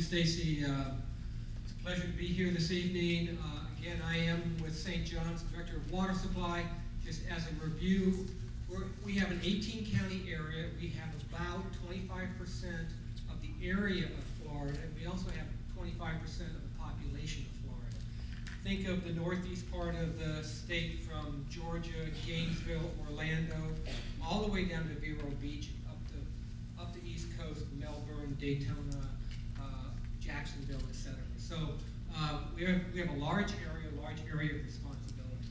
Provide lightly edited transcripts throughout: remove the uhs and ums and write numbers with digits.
Stacy. It's a pleasure to be here this evening. Again, I am with St. John's, Director of Water Supply. Just as a review, we have an 18-county area. We have about 25% of the area of Florida. We also have 25% of the population of Florida. Think of the northeast part of the state from Georgia, Gainesville, Orlando, all the way down to Vero Beach, up the East Coast, Melbourne, Daytona, Jacksonville, etc. So we have a large area of responsibility.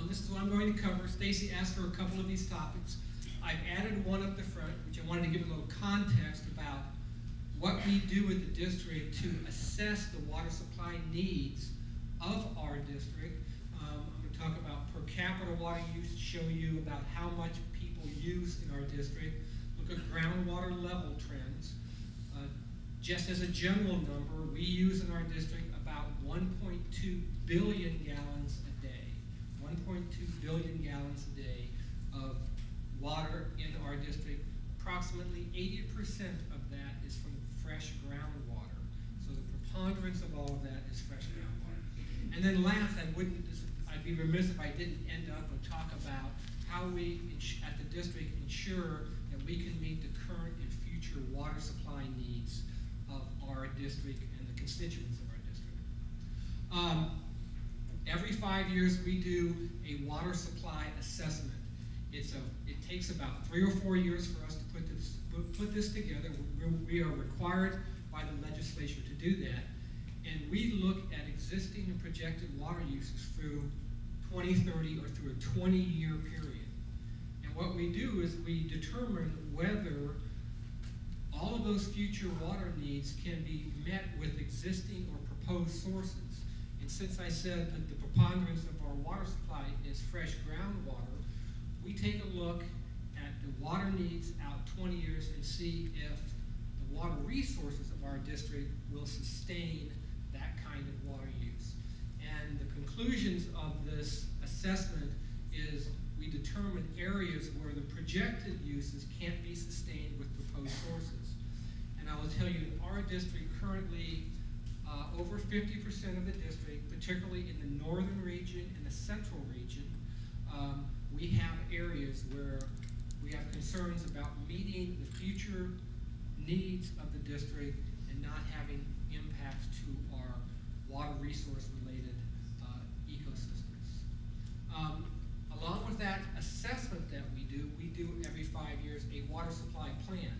This is what I'm going to cover. Stacy asked for a couple of these topics. I've added one up the front, which I wanted to give a little context about what we do with the district to assess the water supply needs of our district. I'm going to talk about per capita water use, show you about how much people use in our district, look at groundwater level trends. Just as a general number, we use in our district about 1.2 billion gallons a day. 1.2 billion gallons a day of water in our district. Approximately 80% of that is from fresh groundwater. So the preponderance of all of that is fresh groundwater. And then last, I'd be remiss if I didn't end up and talk about how we, at the district, ensure that we can meet the current and future water supply needs of our district and the constituents of our district. Every 5 years we do a water supply assessment. It takes about 3 or 4 years for us to put this together. We are required by the legislature to do that. And we look at existing and projected water uses through 2030 or through a 20-year period. And what we do is we determine whether all of those future water needs can be met with existing or proposed sources. And since I said that the preponderance of our water supply is fresh groundwater, we take a look at the water needs out 20 years and see if the water resources of our district will sustain that kind of water use. And the conclusions of this assessment is we determine areas where the projected uses can't be sustained with proposed sources. And I will tell you, in our district currently, over 50% of the district, particularly in the northern region and the central region, we have areas where we have concerns about meeting the future needs of the district and not having impacts to our water resource related ecosystems. Along with that assessment that we do every 5 years a water supply plan,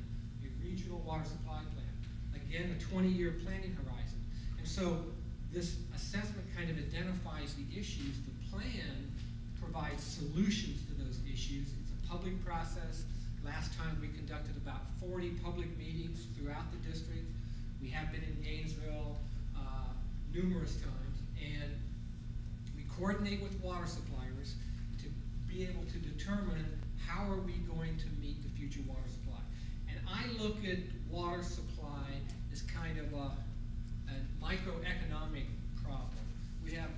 a regional water supply plan. Again, a 20-year planning horizon. And so this assessment kind of identifies the issues. The plan provides solutions to those issues. It's a public process. Last time we conducted about 40 public meetings throughout the district. We have been in Gainesville numerous times, and we coordinate with water suppliers to be able to determine how are we going to meet the future water supply. And I look at water supply as kind of a microeconomic problem. We have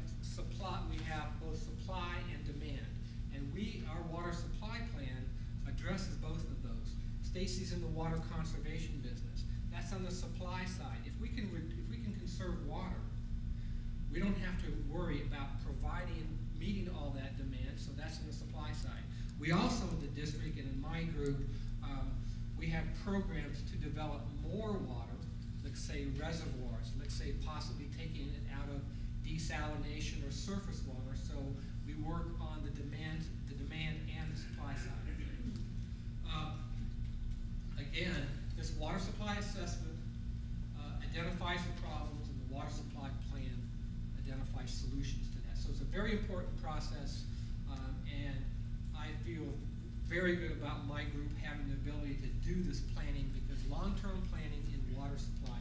both supply and demand, and our water supply plan addresses both of those. Stacy's in the water conservation business. That's on the supply side. If we can conserve water, we don't have to worry about meeting all that demand, so that's on the supply side. We also, in the district and in my group, we have programs to develop more water, let's say reservoirs, let's say possibly taking it out of desalination or surface water, so we work on the demand and the supply side. Again, this water supply assessment identifies the problems, and the water supply plan identifies solutions to that. So it's a very important process, and I feel very good about my group having the ability to do this planning, because long-term planning in water supply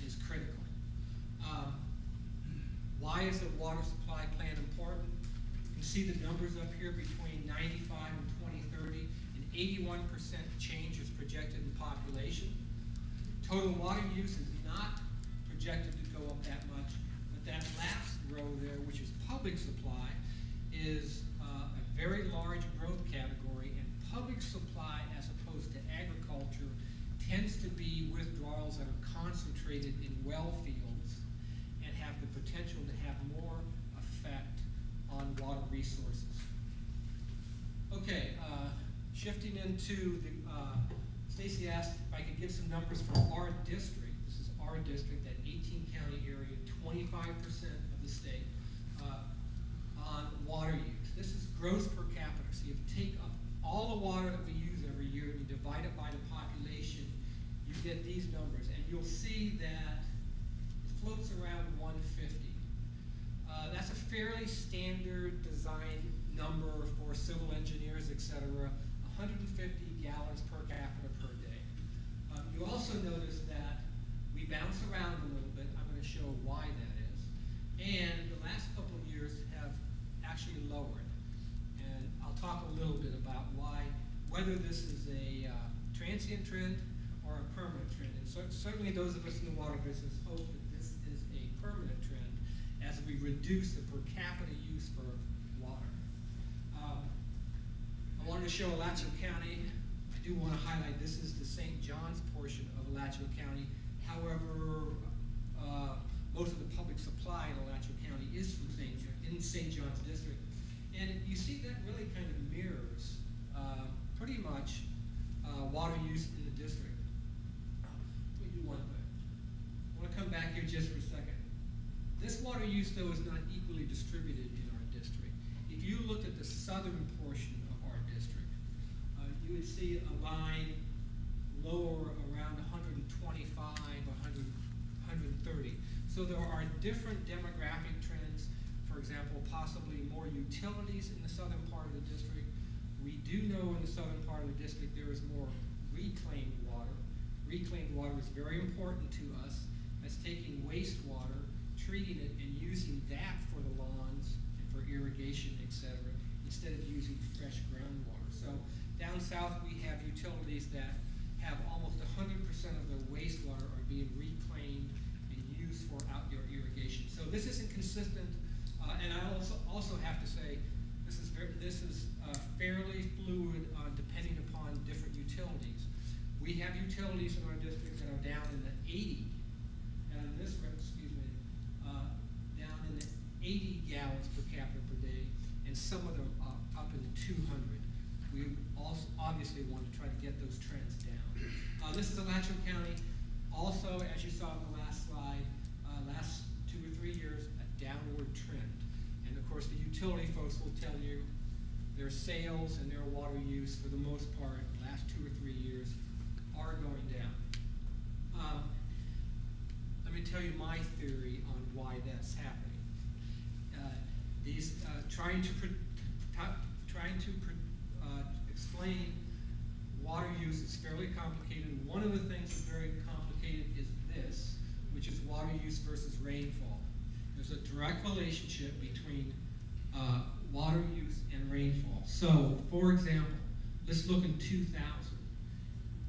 is critical. Why is the water supply plan important? You can see the numbers up here between 95 and 2030. An 81% change is projected in population. Total water use is not projected to go up that much, but that last row there, which is public supply, is a very large growth category, and public supply, as opposed to agriculture, tends to be withdrawals that are concentrated in well fields and have the potential to have more effect on water resources. Okay, shifting into the, Stacy asked if I could give some numbers for our district. This is our district, that 18-county area, 25% of the state, on water use. This is gross per capita. So you take up all the water that we use every year and you divide it by the population, you get these numbers. And you'll see that it floats around 150. That's a fairly standard design number for civil engineers, et cetera, 150 gallons per capita per day. You also notice that we bounce around a little bit. I'm going to show why that is. And the last couple of years have actually lowered. And I'll talk a little bit about whether this is a transient trend or a permanent trend. And certainly those of us in the water business hope that this is a permanent trend as we reduce the per capita use for water. I wanted to show Alachua County. I do want to highlight this is the St. John's portion of Alachua County. However, most of the public supply in Alachua County is from St. John's district. And you see that really kind of mirrors pretty much water use in the district. Let me do one thing. I want to come back here just for a second. This water use, though, is not equally distributed in our district. If you looked at the southern portion of our district, you would see a line lower around 125, 130. So there are different demographic trends. For example, possibly more utilities in the southern part of the district. We do know in the southern part of the district there is more reclaimed water. Reclaimed water is very important to us. That's taking wastewater, treating it, and using that for the lawns and for irrigation, etc., instead of using fresh groundwater. So down south we have utilities that have almost 100% of their wastewater are being reclaimed and used for outdoor irrigation. So this isn't consistent, and I also have to say this is fairly fluid depending upon different utilities. We have utilities in our district that are down in the 80, and in this, down in the 80 gallons per capita per day, and some of them up in the 200. We also obviously want to try to get those trends down. This is Alachua County. Also, as you saw in the last slide, last 2 or 3 years, a downward trend. And of course, the utility folks will tell you their sales and their water use, for the most part, the last 2 or 3 years, are going down. Let me tell you my theory on why that's happening. Trying to explain water use is fairly complicated. One of the things that's very complicated is this, which is water use versus rainfall. There's a direct relationship between water use and rainfall. So, for example, let's look in 2000.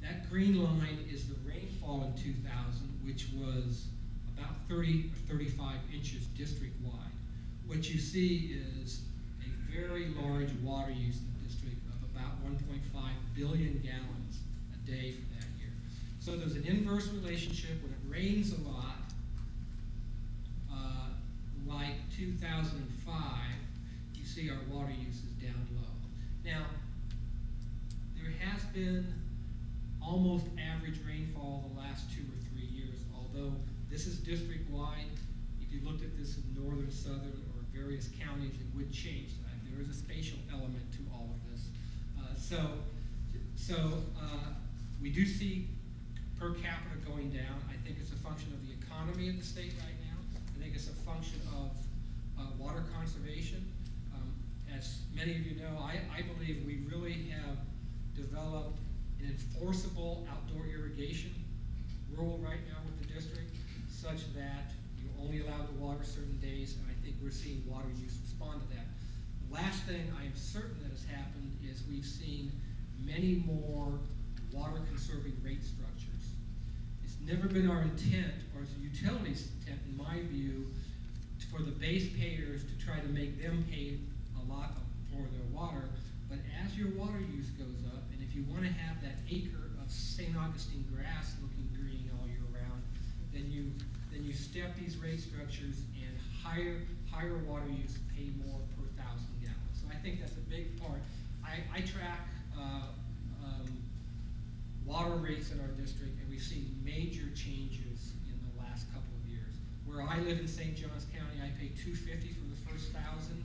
That green line is the rainfall in 2000, which was about 30 or 35 inches district-wide. What you see is a very large water use in the district of about 1.5 billion gallons a day for that year. So there's an inverse relationship. When it rains a lot, like 2005, you see our water use is down low. Now, there has been almost average rainfall the last 2 or 3 years, although this is district-wide. If you looked at this in northern, southern, or various counties, it would change that. There is a spatial element to all of this. We do see per capita going down. I think it's a function of the economy of the state right now. I think it's a function of water conservation. As many of you know, I believe we really have developed an enforceable outdoor irrigation rule right now with the district, such that you're only allowed to water certain days, and I think we're seeing water use respond to that. The last thing I am certain that has happened is we've seen many more water conserving rate structures. It's never been our intent, or the utilities' intent, in my view, for the base payers to try to make them pay a lot for their water. But as your water use goes up, and if you want to have that acre of St. Augustine grass looking green all year round, then you step these rate structures, and higher water use pay more per 1,000 gallons. So I think that's a big part. I track water rates in our district, and we've seen major changes in the last couple of years. Where I live in St. Johns County, I pay $2.50 for the first 1,000.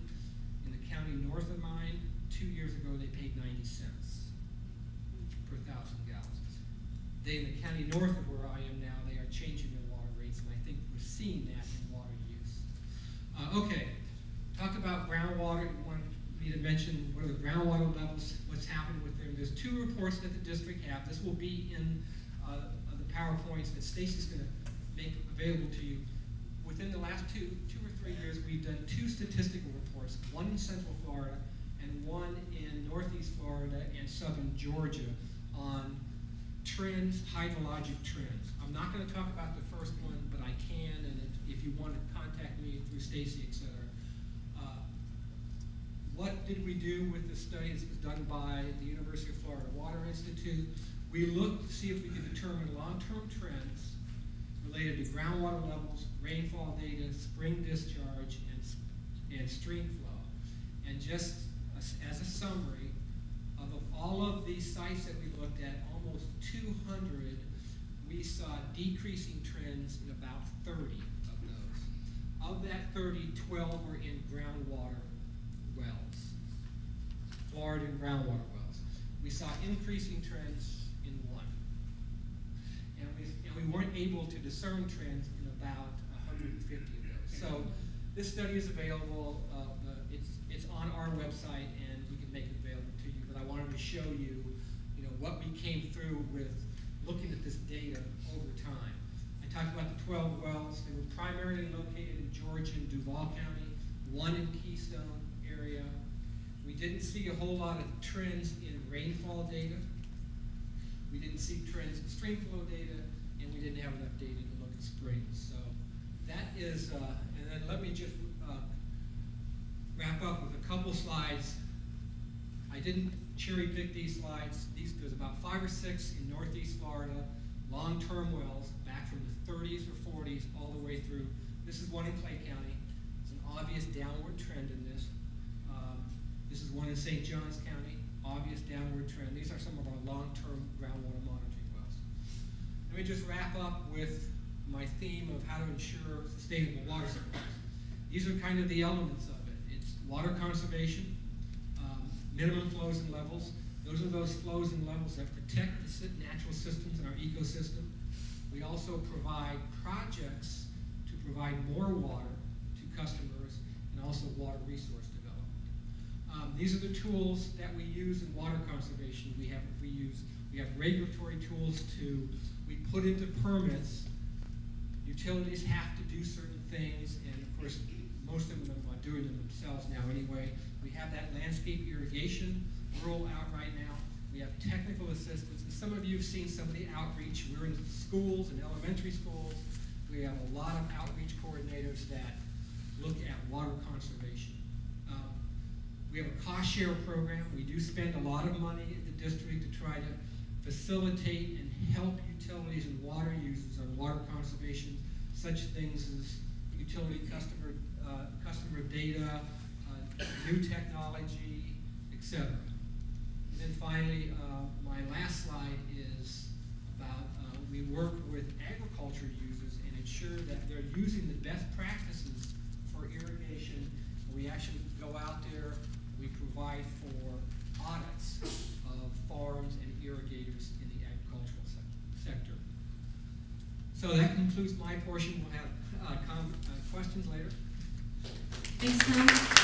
In the county north of mine, 2 years ago, they paid 90 cents per 1,000 gallons. In the county north of where I am now, they are changing their water rates, and I think we're seeing that in water use. Okay, talk about groundwater. You wanted me to mention what are the groundwater levels, what's happening with them. There's 2 reports that the district have. This will be in the PowerPoints that Stacy's going to make available to you. Within the last two or 3 years, we've done 2 statistical reports, one in Central Florida and one in Northeast Florida and Southern Georgia on trends, hydrologic trends. I'm not going to talk about the first one, but I can, and if you want to contact me through Stacy, etc. What did we do with the study that was done by the University of Florida Water Institute? We looked to see if we could determine long-term trends related to groundwater levels, rainfall data, spring discharge, and stream flow. And just as a summary, of all of these sites that we looked at, almost 200, we saw decreasing trends in about 30 of those. Of that 30, 12 were in groundwater wells, Florida groundwater wells. We saw increasing trends in 1. And we weren't able to discern trends in about 150 of those. So this study is available. It's on our website, and we can make it available to you. But I wanted to show you, what we came through with looking at this data over time. I talked about the 12 wells. They were primarily located in Georgia and Duval County, 1 in Keystone area. We didn't see a whole lot of trends in rainfall data. We didn't see trends in stream flow data, and we didn't have enough data to look at springs. So that is, and then let me just wrap up with a couple slides. I didn't cherry pick these slides. There's about 5 or 6 in Northeast Florida, long-term wells, back from the 30s or 40s all the way through. This is one in Clay County. It's an obvious downward trend in this. This is one in St. Johns County, obvious downward trend. These are some of our long-term groundwater monitoring wells. Let me just wrap up with my theme of how to ensure sustainable water supplies. These are kind of the elements of it. It's water conservation, minimum flows and levels. Those are those flows and levels that protect the natural systems in our ecosystem. We also provide projects to provide more water to customers and also water resource development. These are the tools that we use in water conservation. We have regulatory tools we put into permits. Utilities have to do certain things, and of course, most of them are doing them themselves now anyway. We have that landscape irrigation rule out right now. We have technical assistance, and some of you have seen some of the outreach. We're in schools and elementary schools. We have a lot of outreach coordinators that look at water conservation. We have a cost share program. We do spend a lot of money at the district to try to facilitate and help utilities and water users on water conservation, such things as utility customer data, new technology, etc. And then finally, my last slide is about we work with agriculture users and ensure that they're using the best practices for irrigation. We actually go out there, we provide for audits of farms and irrigators in the agricultural sector. So that concludes my portion. We'll have questions later. Thanks, Tom.